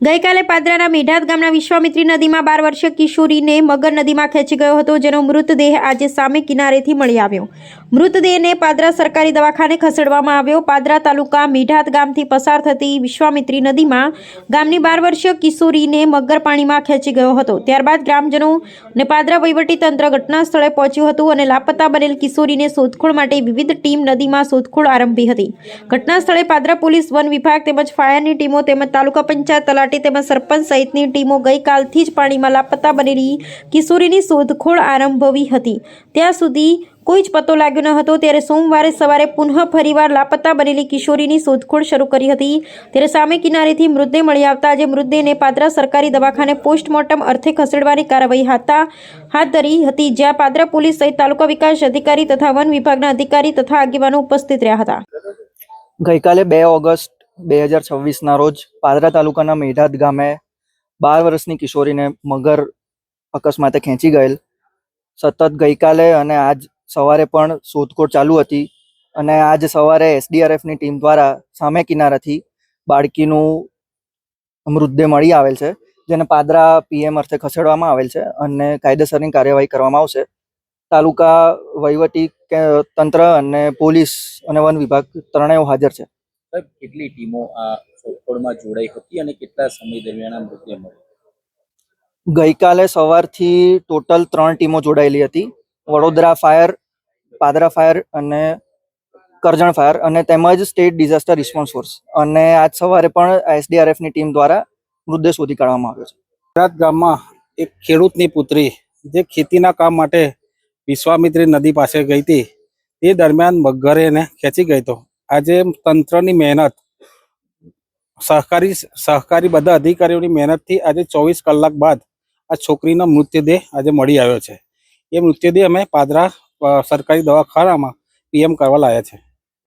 ગઈકાલે પાદરાના મેઢાત ગામના વિશ્વામિત્રી નદીમાં 12 વર્ષીય કિશોરીને મગર નદીમાં ખેંચી ગયો હતો, જેનો મૃતદેહ આજે સામે કિનારેથી મળી આવ્યો. મૃતદેહને પાદરા સરકારી દવાખાને ખસેડવામાં આવ્યો. પાદરા તાલુકા મેઢાત ગામથી પસાર થતી વિશ્વામિત્રી નદીમાં ગામની 12 વર્ષીય કિશોરીને મગર પાણીમાં ખેંચી ગયો હતો. ત્યારબાદ ગ્રામજનો અને પાદરા વહીવટીતંત્ર ઘટના સ્થળે પહોંચ્યું હતું અને લાપતા બનેલ કિશોરીને શોધખોળ માટે વિવિધ ટીમ નદીમાં શોધખોળ આરંભી હતી. ઘટના સ્થળે પાદરા પોલીસ, વન વિભાગ તેમજ ફાયરની ટીમો તેમજ તાલુકા પંચાયત તલાટી તેમજ સરપંચ સહિતની ટીમો ગઈકાલથી જ પાણીમાં લાપતા બનેલી કિશોરીની શોધખોળ આરંભવી હતી. ત્યાં સુધી કોઈ જ પતો લાગ્યો ન હતો. ત્યારે સોમવારે સવારે પુનઃ ફરીવાર લાપતા બનેલી કિશોરીની શોધખોળ શરૂ કરી હતી. ત્યારે સામે કિનારેથી મૃતદેહ મળી આવતા આજે મૃતદેહને પાદરા સરકારી દવાખાને પોસ્ટમોર્ટમ અર્થે ખસેડવાની કાર્યવાહી હાથ ધરી હતી, જ્યાં પાદરા પોલીસ સહિત તાલુકા વિકાસ અધિકારી તથા વન વિભાગના અધિકારી તથા આગેવાનો ઉપસ્થિત રહ્યા હતા. ગઈકાલે 2 ઓગસ્ટ 2026 રોજ પાદરા તાલુકાના મેઢાત ગામે 12 વર્ષની કિશોરીને મગર અકસ્માતે ખેંચી ગયેલ. સતત ગઈકાલે અને આજ સવારે પણ શોધખોળ ચાલુ હતી અને આજ સવારે એસડીઆરએફની ટીમ દ્વારા સામે કિનારાથી બાળકીનું મૃતદેહ મળી આવેલ છે, જેને પાદરા પીએમ અર્થે ખસેડવામાં આવેલ છે અને કાયદેસરની કાર્યવાહી કરવામાં આવશે. તાલુકા વહીવટી તંત્ર અને પોલીસ અને વન વિભાગ ત્રણેય હાજર છે. કેટલી ટીમો આ શોધખોળમાં જોડાઈ હતી અને કેટલા સમય દરમિયાન મૃતદેહ મળ્યો? ગઈકાલે સવારથી ટોટલ 3 ટીમો જોડાયેલી હતી. વડોદરા ફાયર, પાદરા ફાયર અને કરજણ ફાયર અને તેમજ સ્ટેટ ડિઝાસ્ટર રિસ્પોન્સ ફોર્સ, અને આજ સવારે પણ એસડીઆરએફની ટીમ દ્વારા મૃતદેહ શોધી કાઢવામાં આવ્યો છે. મેઢાત ગામમાં એક ખેડૂતની પુત્રી જે ખેતીના કામ માટે વિશ્વામિત્રી નદી પાસે ગઈ હતી, તે દરમિયાન મગરે એને ખેંચી ગઈ હતો. આજે તંત્રની મહેનત, સહકારી બધા અધિકારીઓની મહેનતથી આજે 24 કલાક બાદ આ છોકરીનો મૃતદેહ આજે મળી આવ્યો છે. એ મૃતદેહ અમે પાદરા સરકારી દવાખાનામાં પીએમ કરવા લાવ્યા છે.